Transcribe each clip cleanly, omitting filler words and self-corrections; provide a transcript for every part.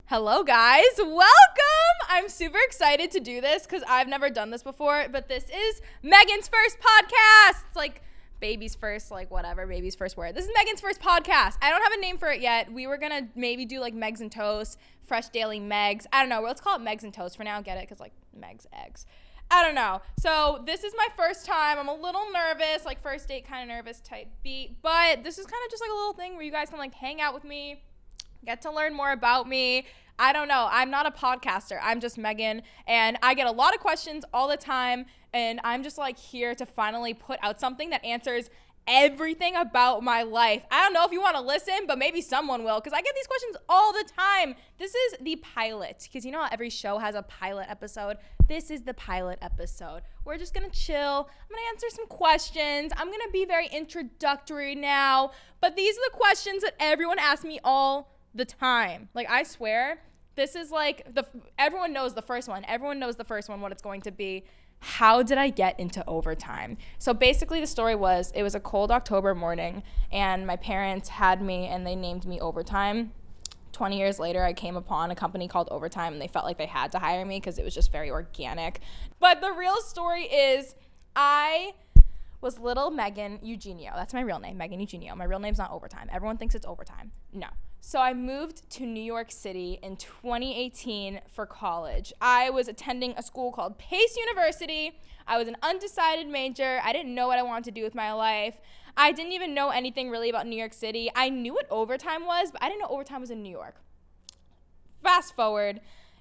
Hello, guys. Welcome. I'm super excited to do this because I've never done this before, but this is Megan's first podcast. It's like baby's first, like whatever, baby's first word. This is Megan's first podcast. I don't have a name for it yet. We were going to maybe do like Meggs and Toast, Fresh Daily Meggs. I don't know. Let's call it Meggs and Toast for now. Get it? Because like Meggs, eggs. I don't know. So this is my first time. I'm a little nervous, like first date kind of nervous type beat, but this is kind of just like a little thing where you guys can like hang out with me, get to learn more about me. I don't know. I'm not a podcaster. I'm just Megan, and I get a lot of questions all the time, and I'm just like here to finally put out something that answers everything about my life. I don't know if you want to listen, but maybe someone will, because I get these questions all the time. This is the pilot, because you know how every show has a pilot episode? This is the pilot episode. We're just going to chill. I'm going to answer some questions. I'm going to be very introductory now, but these are the questions that everyone asks me all the time. Like, I swear, this is like, everyone knows the first one. Everyone knows the first one, what it's going to be. How did I get into overtime? So basically the story was, it was a cold October morning, and my parents had me, and they named me Overtime. 20 years later, I came upon a company called Overtime, and they felt like they had to hire me because it was just very organic. But the real story is, I was little Megan Eugenio. That's my real name, Megan Eugenio. My real name's not Overtime. Everyone thinks it's Overtime. No. So I moved to New York City in 2018 for college. I was attending a school called Pace University. I was an undecided major. I didn't know what I wanted to do with my life. I didn't even know anything really about New York City. I knew what overtime was, but I didn't know overtime was in New York. Fast forward,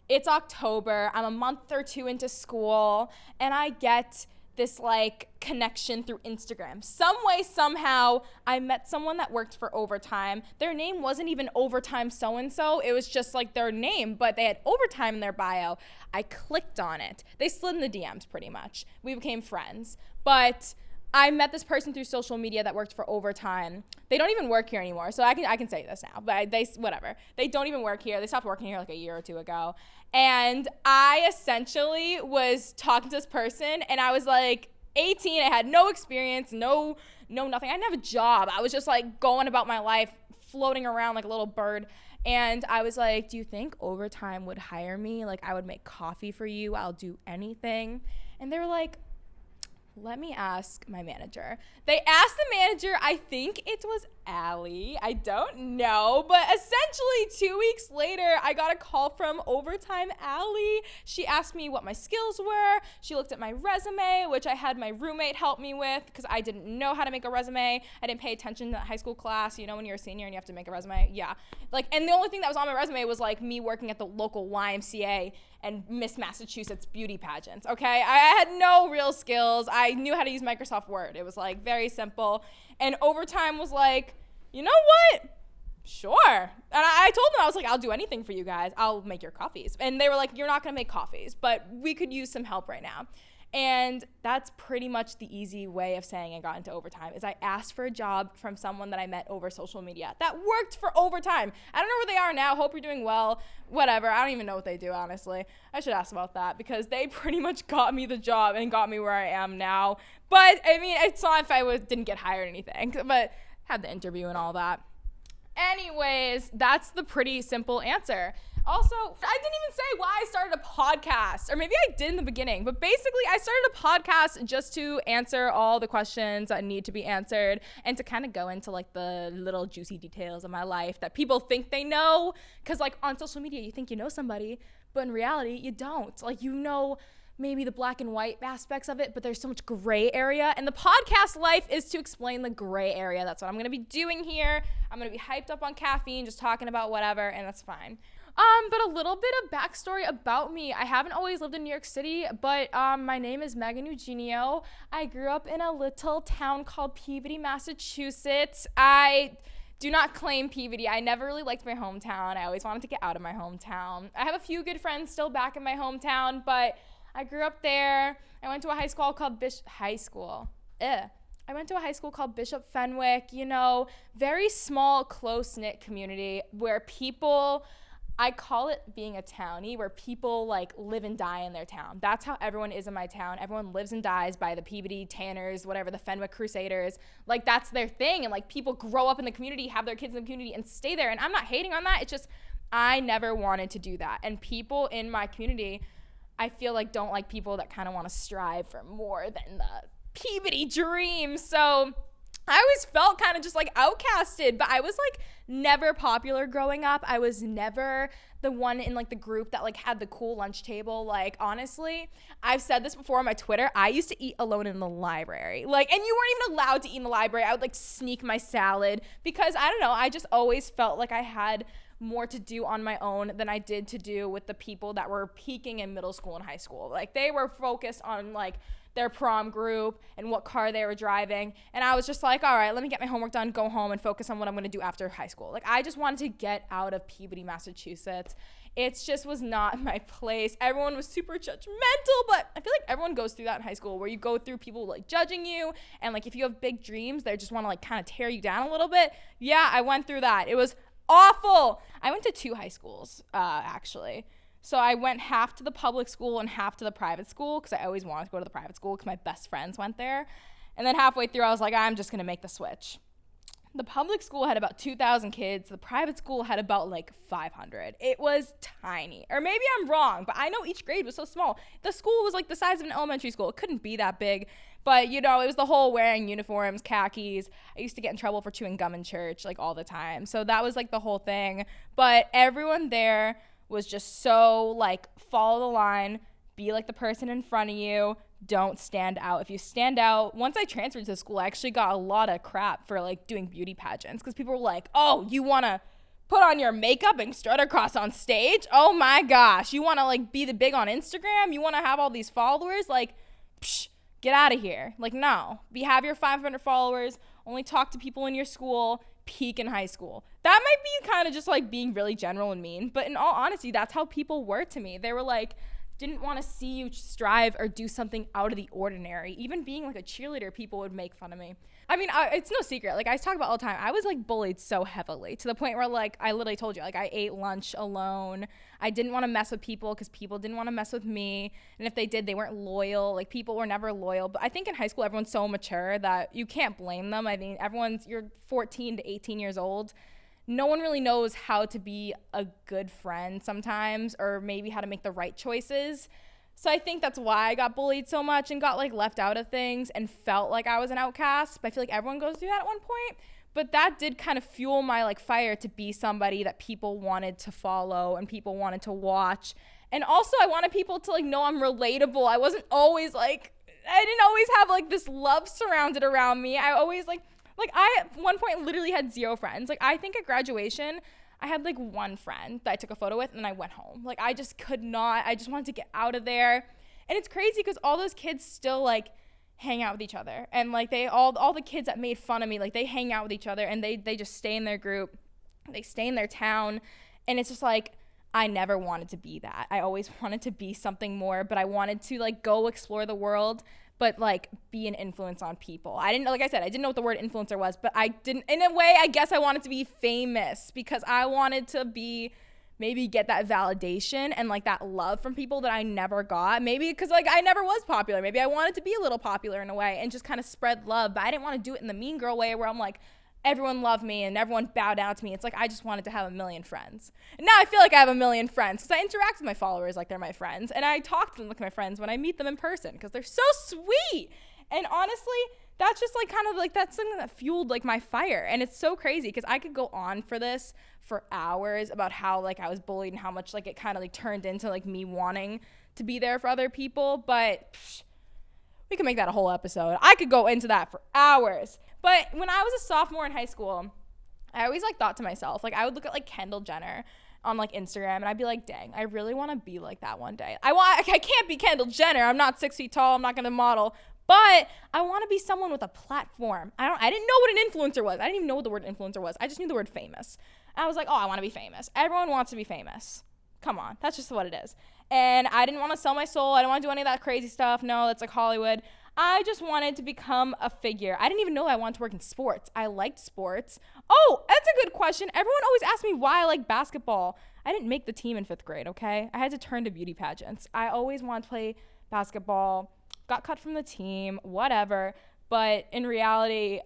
it's October. I'm a month or two into school, and I get this like connection through Instagram. Some way, somehow, I met someone that worked for Overtime. Their name wasn't even Overtime so-and-so. It was just like their name, but they had Overtime in their bio. I clicked on it. They slid in the DMs pretty much. We became friends. But I met this person through social media that worked for Overtime. They don't even work here anymore, so I can say this now, but whatever. They don't even work here. They stopped working here like a year or two ago. And I essentially was talking to this person, and I was like 18. I had no experience, no nothing. I didn't have a job. I was just like going about my life, floating around like a little bird. And I was like, do you think Overtime would hire me? Like, I would make coffee for you. I'll do anything. And they were like, let me ask my manager. They asked the manager, I think it was Allie. I don't know. But essentially 2 weeks later, I got a call from Overtime Allie. She asked me what my skills were. She looked at my resume, which I had my roommate help me with because I didn't know how to make a resume. I didn't pay attention to high school class. You know, when you're a senior and you have to make a resume? Yeah. And the only thing that was on my resume was like me working at the local YMCA and Miss Massachusetts beauty pageants, okay? I had no real skills. I knew how to use Microsoft Word. It was like very simple. And Overtime was like, you know what? Sure. And I told them, I was like, I'll do anything for you guys. I'll make your coffees. And they were like, you're not gonna make coffees, but we could use some help right now. And that's pretty much the easy way of saying I got into Overtime is I asked for a job from someone that I met over social media that worked for Overtime. I don't know where they are now. Hope you're doing well. Whatever. I don't even know what they do, honestly. I should ask about that because they pretty much got me the job and got me where I am now. But, I mean, it's not if I didn't get hired or anything, but had the interview and all that. Anyways, that's the pretty simple answer. Also, I didn't even say why I started a podcast, or maybe I did in the beginning, but basically I started a podcast just to answer all the questions that need to be answered and to kind of go into like the little juicy details of my life that people think they know, because like on social media you think you know somebody, but in reality you don't. Like, you know maybe the black and white aspects of it, but there's so much gray area, and the podcast life is to explain the gray area. That's what I'm gonna be doing here. I'm gonna be hyped up on caffeine, just talking about whatever, and that's fine. But a little bit of backstory about me. I haven't always lived in New York City, but my name is Megan Eugenio. I grew up in a little town called Peabody, Massachusetts. I do not claim Peabody. I never really liked my hometown. I always wanted to get out of my hometown. I have a few good friends still back in my hometown, but I grew up there. I went to a high school called I went to a high school called Bishop Fenwick, you know, very small, close-knit community where people, I call it being a townie, where people like live and die in their town. That's how everyone is in my town. Everyone lives and dies by the Peabody Tanners, whatever, the Fenwick Crusaders. Like, that's their thing. And like, people grow up in the community, have their kids in the community and stay there. And I'm not hating on that. It's just, I never wanted to do that. And people in my community, I feel like don't like people that kind of want to strive for more than the Peabody dream. So I always felt kind of just like outcasted, but I was like never popular growing up. I was never the one in like the group that like had the cool lunch table. Like honestly, I've said this before on my Twitter, I used to eat alone in the library. Like, and you weren't even allowed to eat in the library. I would like sneak my salad because I don't know, I just always felt like I had more to do on my own than I did to do with the people that were peaking in middle school and high school. Like they were focused on like their prom group and what car they were driving. And I was just like, all right, let me get my homework done, go home and focus on what I'm going to do after high school. Like I just wanted to get out of Peabody, Massachusetts. It just was not my place. Everyone was super judgmental, but I feel like everyone goes through that in high school where you go through people like judging you. And like, if you have big dreams, they just want to like kind of tear you down a little bit. Yeah, I went through that. It was awful. I went to 2 high schools, actually. So I went half to the public school and half to the private school because I always wanted to go to the private school because my best friends went there. And then halfway through, I was like, I'm just going to make the switch. The public school had about 2,000 kids. The private school had about like 500. It was tiny. Or maybe I'm wrong, but I know each grade was so small. The school was like the size of an elementary school. It couldn't be that big. But, you know, it was the whole wearing uniforms, khakis. I used to get in trouble for chewing gum in church like all the time. So that was like the whole thing. But everyone there was just so like, follow the line, be like the person in front of you, don't stand out. If you stand out, once I transferred to school, I actually got a lot of crap for like doing beauty pageants because people were like, oh, you want to put on your makeup and strut across on stage? Oh my gosh, you want to like be the big on Instagram? You want to have all these followers? Like, psh, get out of here. Like, no, have your 500 followers, only talk to people in your school, peak in high school. That might be kind of just like being really general and mean, but in all honesty, that's how people were to me. They were like, didn't want to see you strive or do something out of the ordinary. Even being like a cheerleader, people would make fun of me. I mean, it's no secret. Like I talk about all the time. I was like bullied so heavily to the point where like I literally told you, like I ate lunch alone. I didn't want to mess with people because people didn't want to mess with me. And if they did, they weren't loyal. Like people were never loyal. But I think in high school, everyone's so mature that you can't blame them. I mean, you're 14 to 18 years old. No one really knows how to be a good friend sometimes, or maybe how to make the right choices. So I think that's why I got bullied so much and got like left out of things and felt like I was an outcast. But I feel like everyone goes through that at one point. But that did kind of fuel my like fire to be somebody that people wanted to follow and people wanted to watch. And also I wanted people to like know I'm relatable. I wasn't always like, I didn't always have like this love surrounded around me. I always like I at one point literally had 0 friends. Like I think at graduation, I had like 1 friend that I took a photo with and then I went home. Like I just could not, I just wanted to get out of there. And it's crazy because all those kids still like hang out with each other. And like all the kids that made fun of me, like they hang out with each other and they just stay in their group. They stay in their town. And it's just like, I never wanted to be that. I always wanted to be something more, but I wanted to like go explore the world, but like be an influence on people. I didn't know what the word influencer was, but I didn't, in a way, I guess I wanted to be famous because I wanted to be, maybe get that validation and like that love from people that I never got. Maybe because like I never was popular. Maybe I wanted to be a little popular in a way and just kind of spread love, but I didn't want to do it in the mean girl way where I'm like, everyone loved me and everyone bowed down to me. It's like I just wanted to have 1 million friends. And now I feel like I have 1 million friends because I interact with my followers like they're my friends. And I talk to them like my friends when I meet them in person because they're so sweet. And honestly, that's just like kind of like that's something that fueled like my fire. And it's so crazy because I could go on for this for hours about how like I was bullied and how much like it kind of like turned into like me wanting to be there for other people. But we can make that a whole episode. I could go into that for hours. But when I was a sophomore in high school, I always like thought to myself, like I would look at like Kendall Jenner on like Instagram and I'd be like, dang, I really want to be like that one day. I can't be Kendall Jenner. I'm not 6 feet tall. I'm not going to model, but I want to be someone with a platform. I didn't know what an influencer was. I didn't even know what the word influencer was. I just knew the word famous. I was like, oh, I want to be famous. Everyone wants to be famous. Come on. That's just what it is. And I didn't want to sell my soul. I didn't want to do any of that crazy stuff. No, that's like Hollywood. I just wanted to become a figure. I didn't even know I wanted to work in sports. I liked sports. Oh, that's a good question. Everyone always asks me why I like basketball. I didn't make the team in 5th grade, okay? I had to turn to beauty pageants. I always wanted to play basketball, got cut from the team, whatever. But in reality,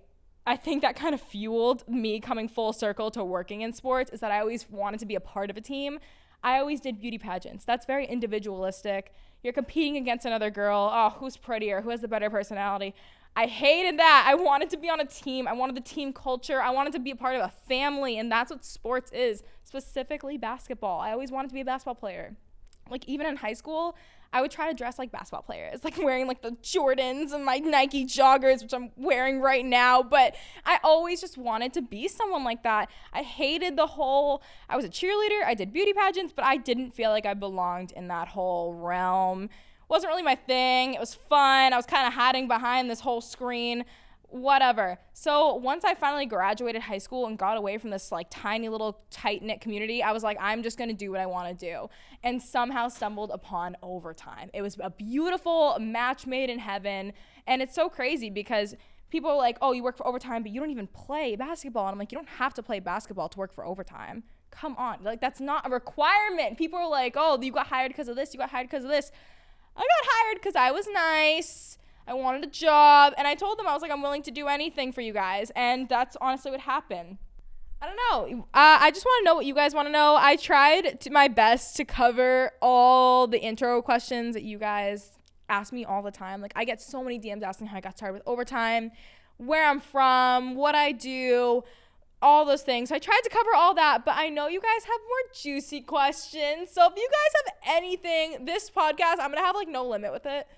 I think that kind of fueled me coming full circle to working in sports, is that I always wanted to be a part of a team. I always did beauty pageants. That's very individualistic. You're competing against another girl. Oh, who's prettier? Who has the better personality? I hated that. I wanted to be on a team. I wanted the team culture. I wanted to be a part of a family, and that's what sports is, specifically basketball. I always wanted to be a basketball player. Like, even in high school, I would try to dress like basketball players, like wearing like the Jordans and my Nike joggers, which I'm wearing right now. But I always just wanted to be someone like that. I hated I was a cheerleader, I did beauty pageants, but I didn't feel like I belonged in that whole realm. Wasn't really my thing. It was fun. I was kind of hiding behind this whole screen. Whatever. So once I finally graduated high school and got away from this like tiny little tight-knit community, I was like, I'm just going to do what I want to do, and somehow stumbled upon overtime. It was a beautiful match made in heaven. And it's so crazy because people are like, oh, you work for overtime, but you don't even play basketball. And I'm like, you don't have to play basketball to work for overtime. Come on. Like, that's not a requirement. People are like, oh, you got hired because of this. You got hired because of this. I got hired because I was nice. I wanted a job, and I told them, I was like, I'm willing to do anything for you guys, and that's honestly what happened. I don't know. I just want to know what you guys want to know. I tried my best to cover all the intro questions that you guys ask me all the time. Like, I get so many DMs asking how I got started with overtime, where I'm from, what I do, all those things. So I tried to cover all that, but I know you guys have more juicy questions. So if you guys have anything, this podcast, I'm going to have like no limit with it.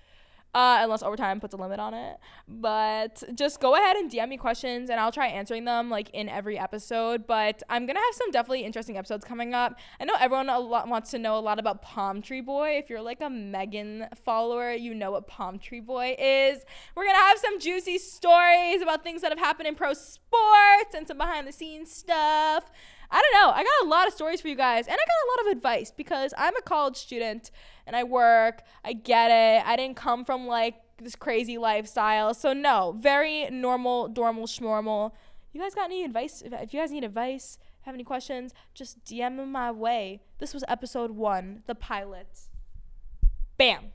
Unless overtime puts a limit on it. But just go ahead and DM me questions, and I'll try answering them like in every episode. But I'm going to have some definitely interesting episodes coming up. I know everyone wants to know a lot about Palmtree Boy. If you're like a Megan follower, you know what Palmtree Boy is. We're going to have some juicy stories about things that have happened in pro sports and some behind the scenes stuff. I don't know. I got a lot of stories for you guys, and I got a lot of advice because I'm a college student and I work. I get it. I didn't come from like this crazy lifestyle. So no, very normal, dormal, schnormal. You guys got any advice? If you guys need advice, have any questions, just DM them my way. This was episode 1, the pilot. Bam.